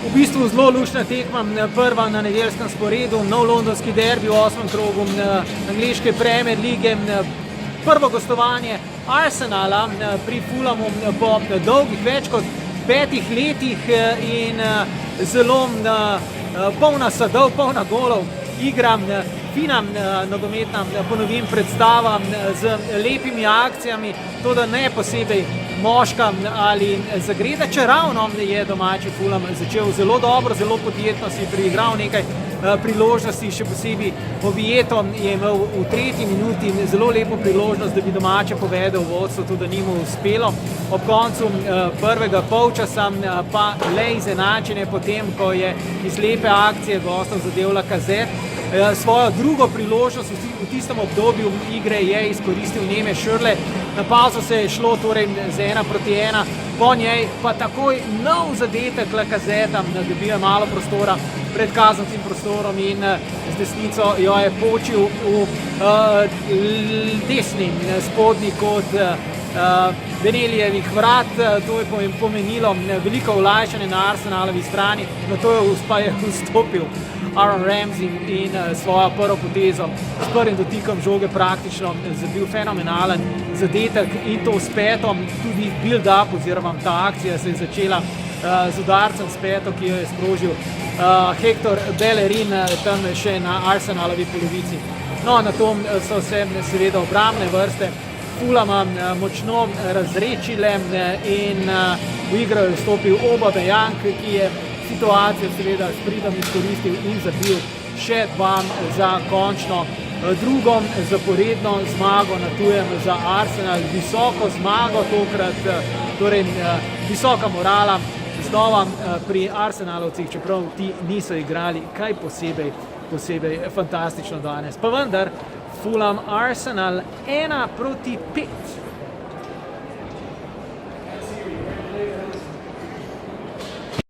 V bistvu zelo luštna tekma, prva na nedeljskem sporedu, nov londonski derbi v 8. krogu angleške Premier lige, prvo gostovanje Arsenala pri Fulhamu po dolgih več kot 5 letih in zelo polna sadov, polna golov, igra fina nogometna, ponovim, predstava z lepimi akcijami, toda ne posebej moška ali zagreta, čeravno je domači Fulham začel zelo dobro, zelo podjetno, si priigral nekaj priložnosti, še posebej Oviedo je imel v 3. minuti zelo lepo priložnost, da bi domače povedel vodstvo, tudi ni mu uspelo. Ob koncu prvega polčasa pa le izenačenje potem, ko je iz lepe akcije gostov zadel Lacazette. Svojo drugo priložnost v tistem obdobju igre je izkoristil Neme Šrle. Na pauzo se je šlo torej z 1-1, po njej pa takoj nov zadetek Lacazetta, dobiva malo prostora pred kazanskim prostorom in z desnico jo je počil v desni spodnji kot Benelijevih vrat. To je pomenilo veliko olajšanje na Arsenalovi strani, na to je vstopil Aaron Ramsey in svojo prvo potezo s prvim dotikom žoge praktično zabil fenomenalen zadetek in to s petom, tudi build-up oziroma ta akcija se je začela z udarcem s peto, ki jo je sprožil Hector Bellerin tam še na Arsenalovi polovici. No, na to so se seveda obrambne vrste Fulhama močno razredčile in v igro je vstopil Aubameyang, ki je situacijo seveda s pridom izkoristil in zabil še 2 za končno drugo zaporedno zmago na tujem za Arsenal. Visoko zmago tokrat, torej visoka morala znova pri Arsenalovcih, čeprav ti niso igrali kaj posebej fantastično danes. Pa vendar, Fulham Arsenal 1-5.